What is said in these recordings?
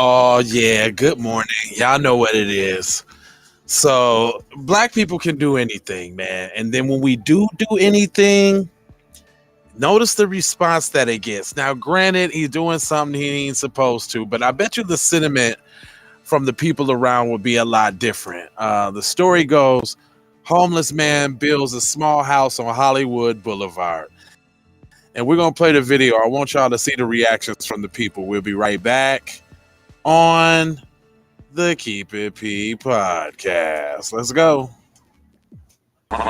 Oh yeah, good morning. Y'all know what it is. So black people can do anything, man. And then when we do anything, notice the response that it gets. Now, granted, he's doing something he ain't supposed to, but I bet you the sentiment from the people around would be a lot different. The story goes, homeless man builds a small house on Hollywood Boulevard. And we're gonna play the video. I want y'all to see the reactions from the people. We'll be right back on the Keep It P podcast. Let's go. Early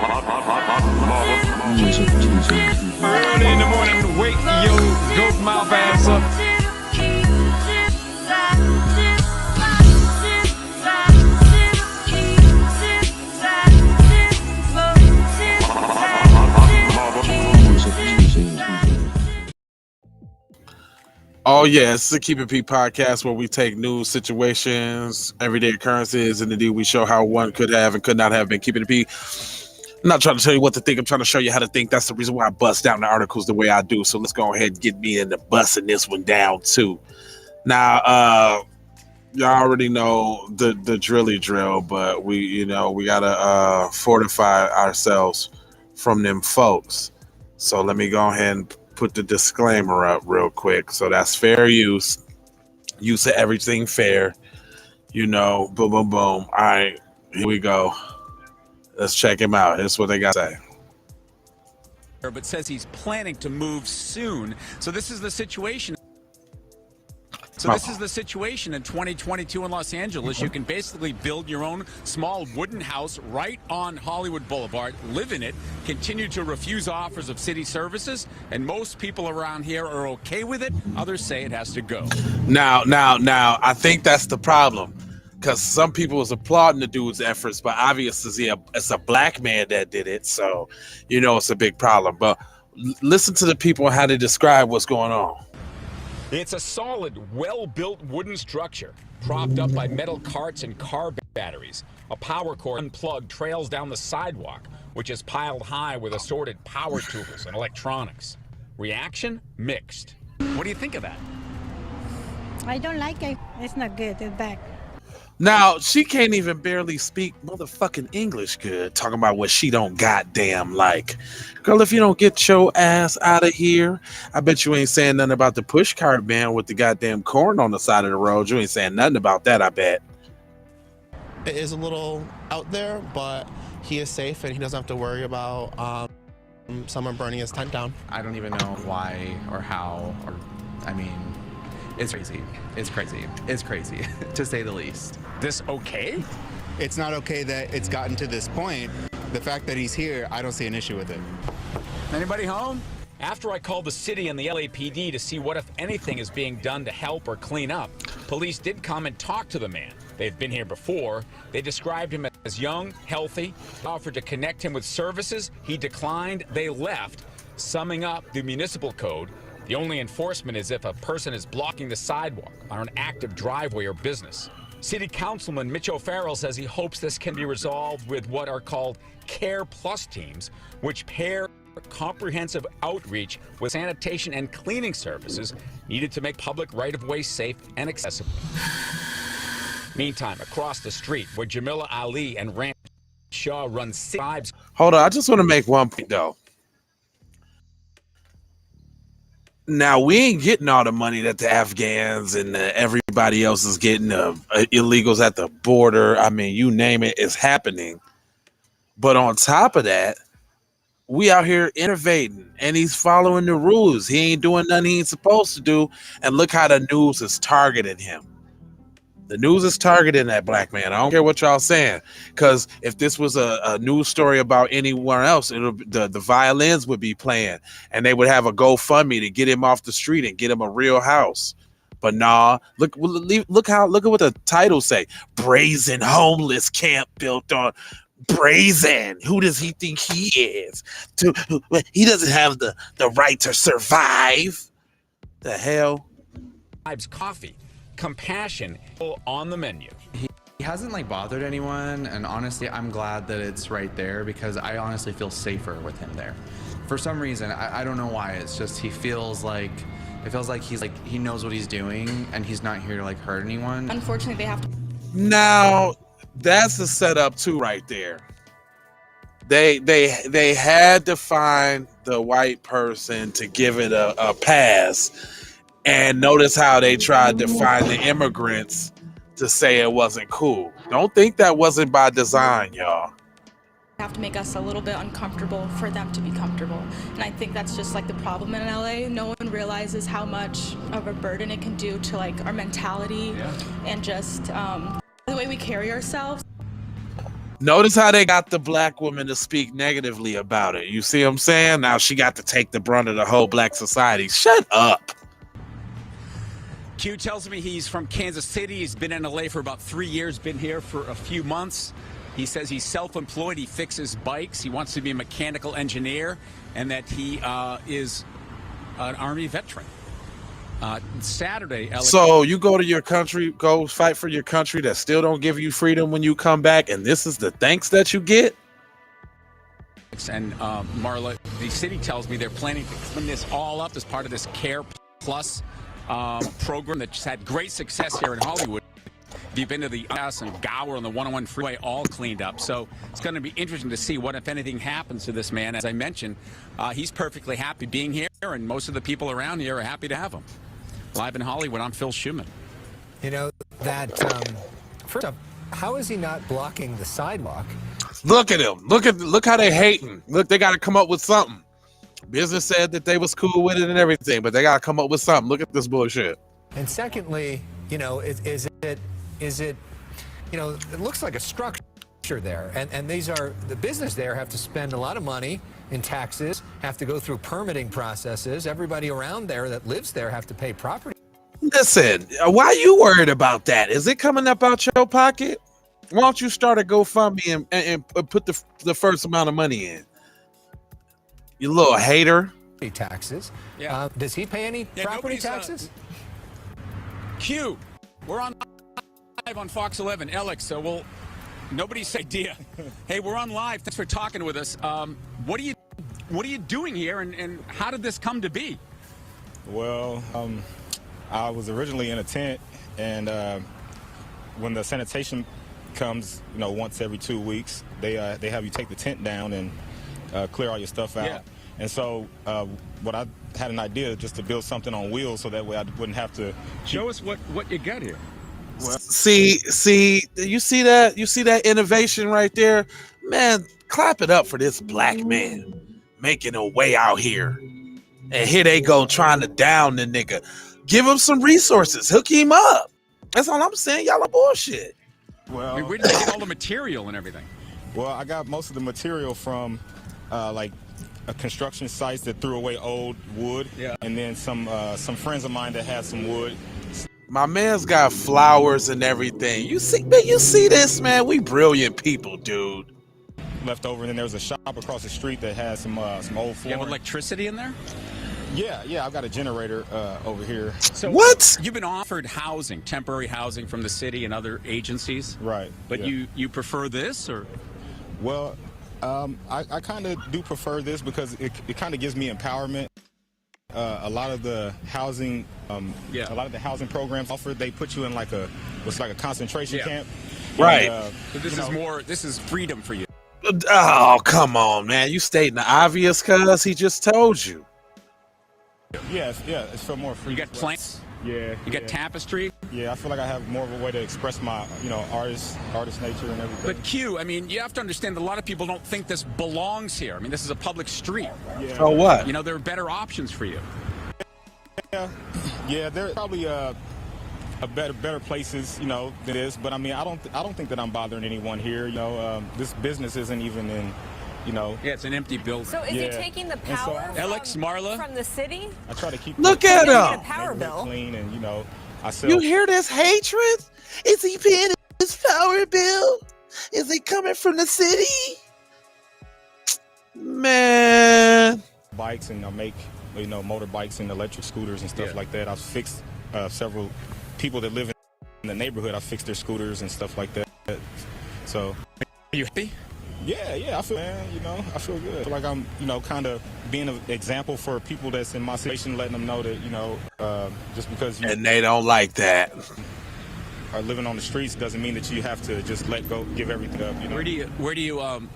in the morning, wake your goat mouth ass up. Oh yeah, it's the Keep It P podcast where we take news, situations, everyday occurrences, and indeed we show how one could have and could not have been keeping it P. I'm not trying to tell you what to think. I'm trying to show you how to think. That's the reason why I bust down the articles the way I do. So let's go ahead and get me into busting this one down too. Now, y'all already know the drilly drill, but we gotta fortify ourselves from them folks. So let me go ahead and put the disclaimer up real quick. So that's fair use of everything fair, boom, boom, boom. All right, here we go. Let's check him out. Here's what they got to say. But says he's planning to move soon. So this is the situation. This is the situation in 2022 in Los Angeles. You can basically build your own small wooden house right on Hollywood Boulevard, live in it, continue to refuse offers of city services, and most people around here are okay with it. Others say it has to go. Now, I think that's the problem, because some people was applauding the dude's efforts, but obviously it's a black man that did it, so it's a big problem. But listen to the people and how they describe what's going on. It's a solid, well-built wooden structure, propped up by metal carts and car batteries. A power cord unplugged trails down the sidewalk, which is piled high with assorted power tools and electronics. Reaction? Mixed. What do you think of that? I don't like it. It's not good. It's bad. Now, she can't even barely speak motherfucking English good, talking about what she don't goddamn like. Girl, if you don't get your ass out of here, I bet you ain't saying nothing about the push cart man with the goddamn corn on the side of the road. You ain't saying nothing about that, I bet. It is a little out there, but he is safe and he doesn't have to worry about someone burning his tent down. I don't even know why or how, it's crazy. It's crazy. It's crazy, to say the least. This okay? It's not okay that it's gotten to this point. The fact that he's here, I don't see an issue with it. Anybody home? After I called the city and the LAPD to see what, if anything, is being done to help or clean up, police did come and talk to the man. They've been here before. They described him as young, healthy, offered to connect him with services. He declined. They left. Summing up the municipal code, the only enforcement is if a person is blocking the sidewalk on an active driveway or business. City Councilman Mitch O'Farrell says he hopes this can be resolved with what are called Care Plus teams, which pair comprehensive outreach with sanitation and cleaning services needed to make public right-of-way safe and accessible. Meantime, across the street, where Jamila Ali and Ranch Shaw run tribes. Hold on, I just want to make one point, though. Now, we ain't getting all the money that the Afghans and everybody else is getting, illegals at the border. I mean, you name it, it's happening. But on top of that, we out here innovating, and he's following the rules. He ain't doing nothing he ain't supposed to do. And look how the news is targeting him. The news is targeting that black man. I don't care what y'all saying, because if this was a news story about anywhere else, the violins would be playing, and they would have a GoFundMe to get him off the street and get him a real house. But nah, look at what the title say: Brazen Homeless Camp Built on Brazen. Who does he think he is? He doesn't have the right to survive. The hell? Coffee. Compassion on the menu. He hasn't bothered anyone, and honestly, I'm glad that it's right there because I honestly feel safer with him there. For some reason, I don't know why. It's just he feels like It feels like he knows what he's doing and he's not here to like hurt anyone. Unfortunately, they have to. Now, that's the setup too, right there. They had to find the white person to give it a pass, and notice how they tried to find the immigrants to say it wasn't cool. Don't think that wasn't by design, y'all. Have to make us a little bit uncomfortable for them to be comfortable, and I think that's just like the problem in LA. No one realizes how much of a burden it can do to like our mentality and just the way we carry ourselves. Notice how they got the black woman to speak negatively about it. You see what I'm saying? Now she got to take the brunt of the whole black society. Shut up. Q tells me he's from Kansas City. He's been in LA for about 3 years, been here for a few months. He says he's self-employed. He fixes bikes. He wants to be a mechanical engineer, and that he is an Army veteran. Saturday, LA. So you go to your country, go fight for your country that still don't give you freedom when you come back, and this is the thanks that you get? And Marla, the city tells me they're planning to clean this all up as part of this Care Plus program that's had great success here in Hollywood. If you've been to the house and Gower on the 101 freeway, all cleaned up. So it's going to be interesting to see what, if anything, happens to this man. As I mentioned, he's perfectly happy being here, and most of the people around here are happy to have him. Live in Hollywood, I'm Phil Schuman. You know, that, first off, how is he not blocking the sidewalk? Look at him. Look how they hating. Look, they got to come up with something. Business said that they was cool with it and everything, but they got to come up with something. Look at this bullshit. And secondly, you know, is it, you know, it looks like a structure there. And these are, the business there have to spend a lot of money in taxes, have to go through permitting processes. Everybody around there that lives there have to pay property. Listen, why are you worried about that? Is it coming up out your pocket? Why don't you start a GoFundMe and put the first amount of money in? You little hater. Taxes. Yeah. Does he pay any property taxes? Q, we're on live on Fox 11. Alex, well, nobody's idea. Hey, we're on live. Thanks for talking with us. What are you doing here, and how did this come to be? Well, I was originally in a tent, and when the sanitation comes, you know, once every 2 weeks, they have you take the tent down and clear all your stuff out. Yeah. And so what I had an idea just to build something on wheels so that way I wouldn't have to show us what you got here. Well, see, you see that innovation right there, man. Clap it up for this black man making a way out here. And here they go trying to down the nigga. Give him some resources. Hook him up. That's all I'm saying. Y'all are bullshit. Well, where did you get all the material and everything? Well, I got most of the material from like construction sites that threw away old wood, and then some friends of mine that had some wood. My man's got flowers and everything. You see this, man? We brilliant people, dude. Left over, and then there was a shop across the street that had some old flooring. You have electricity in there? Yeah, I've got a generator over here. So what? You've been offered housing, temporary housing from the city and other agencies, right? But you prefer this, or? Well, I kind of do prefer this because it kind of gives me empowerment. A lot of the housing, a lot of the housing programs offered, they put you in like a concentration camp. Right. So this is freedom for you. Oh, come on, man. You stating the obvious because he just told you. Yeah, it's for more free. You got plants? Yeah. You got tapestry? Yeah, I feel like I have more of a way to express my, artist nature and everything. But Q, I mean, you have to understand that a lot of people don't think this belongs here. I mean, this is a public street. Yeah. So what? There are better options for you. Yeah, there are probably better places, than this. But I mean, I don't think that I'm bothering anyone here. This business isn't even in. Yeah, it's an empty building. So is he taking the power from the city? I try to keep. Look at him. A power bill. Clean and I sell. You hear this hatred? Is he paying his power bill? Is it coming from the city? Man. Bikes, and I make motorbikes and electric scooters and stuff like that. I've fixed several people that live in the neighborhood. I fixed their scooters and stuff like that. So, are you happy? Yeah, I feel, man, you know, I feel good. I feel like I'm, you know, kind of being an example for people that's in my situation, letting them know that, you know, just because you And they don't like that. are living on the streets doesn't mean that you have to just let go, give everything up, you know. Where do you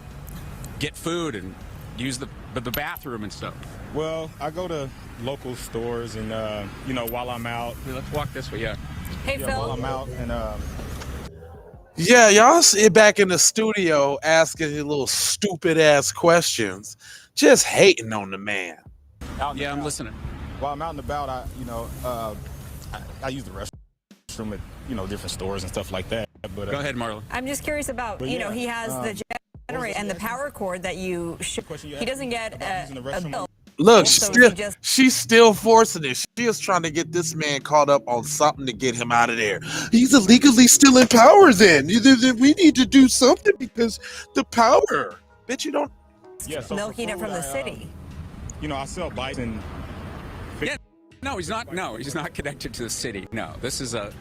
get food and use the bathroom and stuff? Well, I go to local stores and, you know, while I'm out. Let's walk this way, yeah. Hey, Yeah, Phil. while I'm out and, Yeah, y'all sit back in the studio asking your little stupid ass questions, just hating on the man. Yeah, I'm listening. While I'm out and about, I use the restroom at, you know, different stores and stuff like that. But Go ahead, Marla. I'm just curious about, you know, yeah, he has the generator and the power cord that you he doesn't get a bill. Look, So she's still forcing it. She is trying to get this man caught up on something to get him out of there. He's illegally stealing power then. We need to do something because the power. Bitch, you don't. Yeah, so milking it from the city. You know, I sell bikes and Yeah, no, he's not. No, he's not connected to the city. No, this is a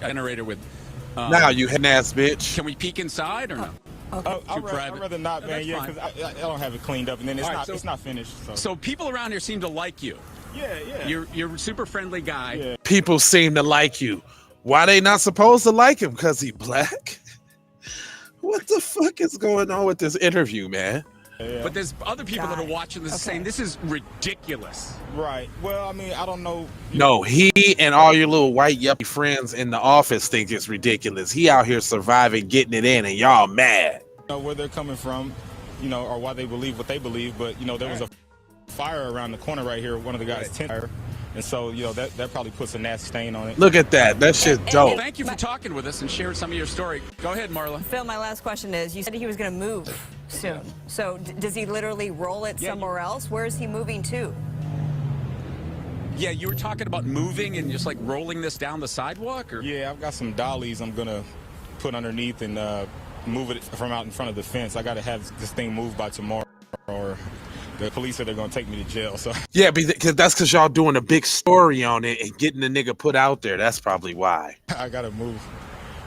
generator with. Now you hen ass bitch. Can we peek inside or no? Okay. I'd rather not, man. that's Yeah, fine. because I don't have it cleaned up, and then it's not finished. So people around here seem to like you. Yeah. You're a super friendly guy. Yeah. People seem to like you. Why they not supposed to like him? Because he black? What the fuck is going on with this interview, man? Yeah. But there's other people that are watching this saying this is ridiculous. Right. Well, I mean, I don't know. No, he and all your little white yuppie friends in the office think it's ridiculous. He out here surviving, getting it in, and y'all mad. Know where they're coming from, you know, or why they believe what they believe. But you know, there was a fire around the corner right here. One of the guys' tent fire, and so you know that probably puts a nasty stain on it. Look at that. That shit Well, dope. thank you for talking with us and sharing some of your story. Go ahead, Marla. Phil, my last question is, you said he was going to move soon. So does he literally roll it somewhere else? Where is he moving to? Yeah, you were talking about moving and just like rolling this down the sidewalk, or Yeah, I've got some dollies I'm gonna put underneath and move it from out in front of the fence. I got to have this thing moved by tomorrow, or the police said they're gonna take me to jail. So Yeah, because y'all doing a big story on it and getting the nigga put out there. That's probably why. I gotta move.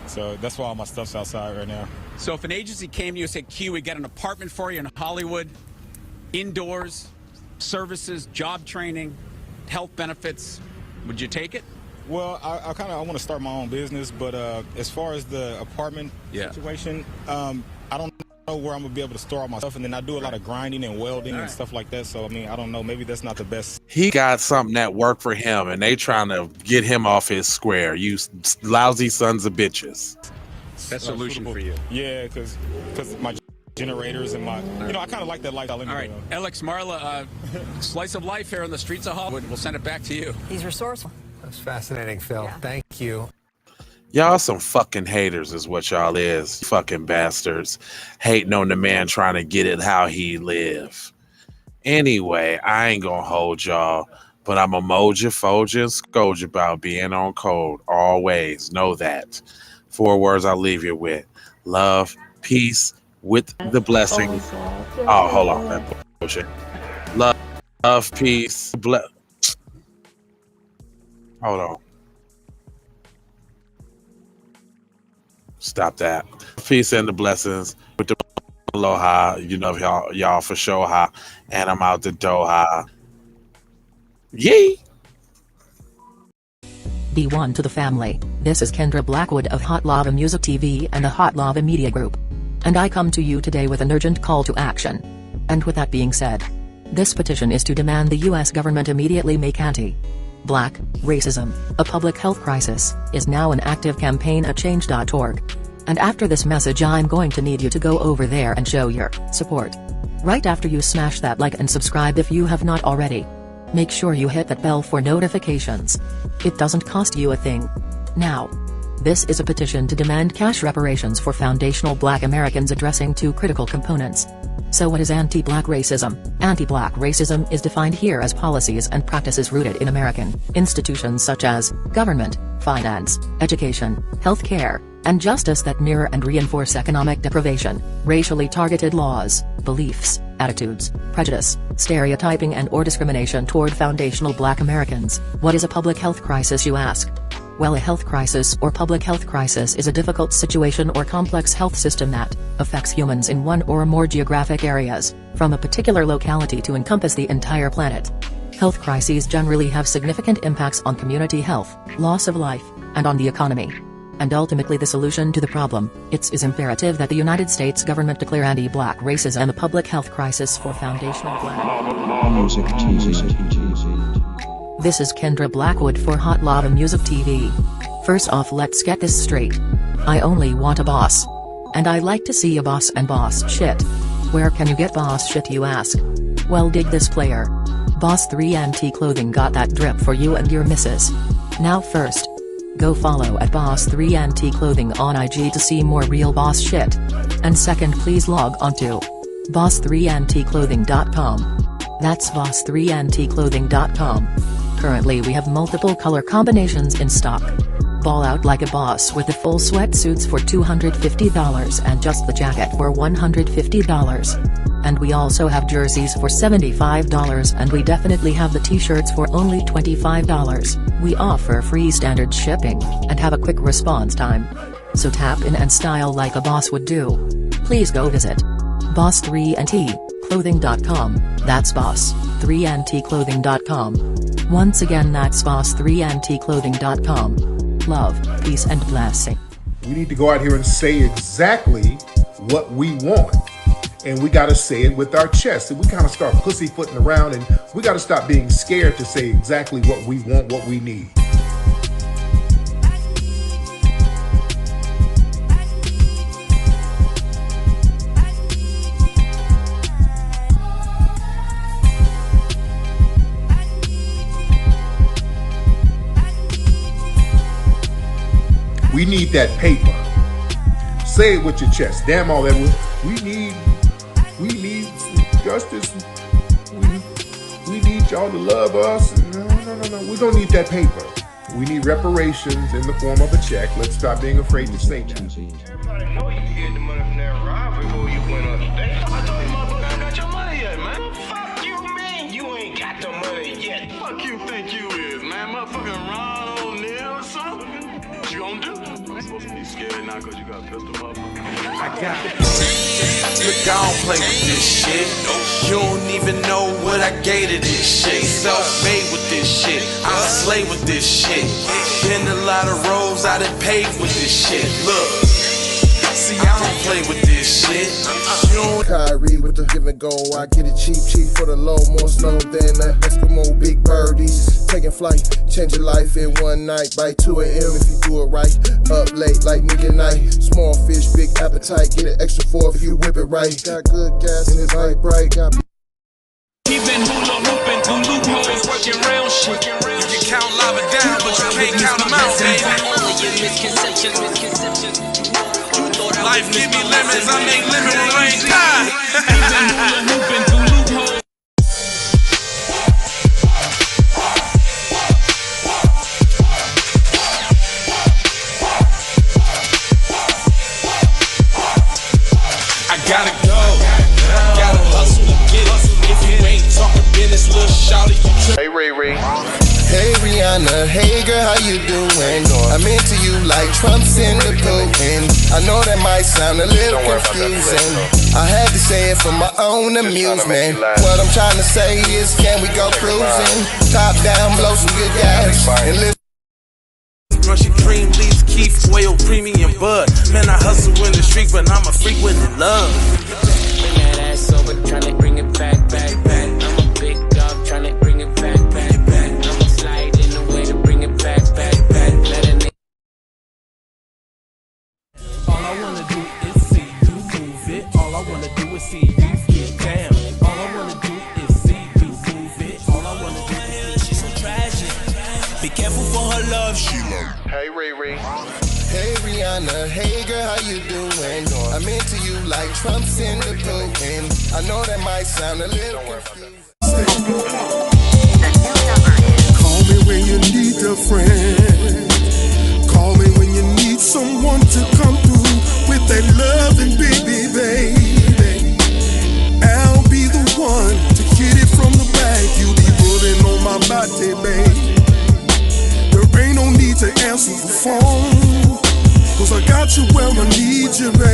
So that's why all my stuff's outside right now. So if an agency came to you and said, Q, we got an apartment for you in Hollywood, indoors, services, job training, health benefits, would you take it? Well, I want to start my own business, but as far as the apartment situation, I don't know where I'm gonna be able to store all my stuff, and then I do a lot of grinding and welding and stuff like that. So I mean, I don't know, maybe that's not the best. He got something that worked for him, and they trying to get him off his square. You lousy sons of bitches. That's a solution for you. Yeah, because my generators and my, you know, I kind of like that lifestyle. All right, Alex, Marla, slice of life here on the streets of Hollywood. We'll send it back to you. He's resourceful. That's fascinating, Phil. Yeah. Thank you. Y'all some fucking haters is what y'all is. Fucking bastards. Hating on the man trying to get it how he live. Anyway, I ain't gonna hold y'all, but I'm a moja, foja, and scoja about being on code. Always. Know that. 4 words I'll leave you with. Love, peace, with the blessing. Oh, hold on. That bullshit. Love, peace, hold on. Stop that. Peace and the blessings with the aloha. You know y'all for sure ha. And I'm out the Doha. Yee. B1 to the family. This is Kendra Blackwood of Hot Lava Music TV and the Hot Lava Media Group. And I come to you today with an urgent call to action. And with that being said, this petition is to demand the US government immediately make anti-black racism a public health crisis is now an active campaign at change.org. And after this message, I'm going to need you to go over there and show your support. Right after you smash that like and subscribe if you have not already. Make sure you hit that bell for notifications. It doesn't cost you a thing. Now, this is a petition to demand cash reparations for foundational Black Americans addressing 2 critical components. So what is anti-Black racism? Anti-Black racism is defined here as policies and practices rooted in American institutions such as government, finance, education, healthcare, and justice that mirror and reinforce economic deprivation, racially targeted laws, beliefs, attitudes, prejudice, stereotyping and/or discrimination toward foundational Black Americans. What is a public health crisis, you ask? Well, a health crisis or public health crisis is a difficult situation or complex health system that affects humans in one or more geographic areas, from a particular locality to encompass the entire planet. Health crises generally have significant impacts on community health, loss of life, and on the economy. And ultimately the solution to the problem, it is imperative that the United States government declare anti-black racism a public health crisis for foundational black music TV. This is Kendra Blackwood for Hot Lava Music TV. First off, let's get this straight. I only want a boss. And I like to see a boss and boss shit. Where can you get boss shit, you ask? Well, dig this player. Boss 3NT Clothing got that drip for you and your missus. Now first, go follow at Boss 3NT Clothing on IG to see more real boss shit. And second, please log on to boss3ntclothing.com. That's boss3ntclothing.com. Currently we have multiple color combinations in stock. Ball out like a boss with the full sweatsuits for $250 and just the jacket for $150. And we also have jerseys for $75, and we definitely have the t-shirts for only $25. We offer free standard shipping, and have a quick response time. So tap in and style like a boss would do. Please go visit boss3ntclothing.com, that's boss3ntclothing.com. Once again, that's boss3ntclothing.com. Love, peace and blessing. We need to go out here and say exactly what we want. And we got to say it with our chest. And we kind of start pussyfooting around, and we got to stop being scared to say exactly what we want, what we need. We need that paper. Say it with your chest. Damn all that. We need justice. We need y'all to love us. No. We don't need that paper. We need reparations in the form of a check. Let's stop being afraid to say that. Everybody know you get the money from that robbery before you went on stage. I thought you motherfucker got your money yet, man. Fuck you, man. You ain't got the money yet. Fuck you think you is, man. Motherfucking Ron O'Neal or something. What you gonna do? I'm supposed to be scared now because you got a pistol, motherfucker. I got it. Look, I don't play with this shit. You don't even know what I gave to this shit. Self-made with this shit. I slay with this shit. Been a lot of roads I done paved with this shit. Look, see, I don't play with this shit. Kyrie with the give and go. I get it cheap for the low. More snow than the Eskimo big birdies. Taking flight, change your life in one night. By 2 a.m. if you do it right. Up late like midnight. Small fish, big appetite. Get an extra 4 if you whip it right. Got good gas and it's light bright. Got Even hula hooping through loopholes, working round shit. You can count lava down, but you can't count them out, baby. Life give me lemons, I make lemon rain die. Even hula hooping through loopholes. I gotta go, gotta hustle to get it. If you ain't talking business, little shawty, you Hey Ray Ray. Hey Rihanna, hey girl, how you doing? I'm into you like Trump's in the Putin. I know that might sound a little confusing. I had to say it for my own amusement. What I'm trying to say is, can we go cruising? Top down, blow some good gas, and live. Russian cream, leaves, Keith, oil, premium bud. Man, I hustle in the street, but I'm a freak with the love. Bring that ass over, tryna bring it back. I'm a big dog, tryna bring it back. I'ma slide in the way to bring it back. Let a nigga. All I wanna do is see you move it. All I wanna do is see you get down. All I wanna do is see you move it. All I wanna do is see you. She's so tragic. Be careful for her love, she love. Hey Ray Ray. Hey Rihanna, hey girl, how you doing? I'm into you like Trump's in the Putin. I know that might sound a little confusing. Call me when you need a friend. Call me when you need someone to come through with that loving baby. I'll be the one to hit it from the back. You be putting on my body, babe. There ain't no need to answer phone, 'cause I got you where I need you, baby.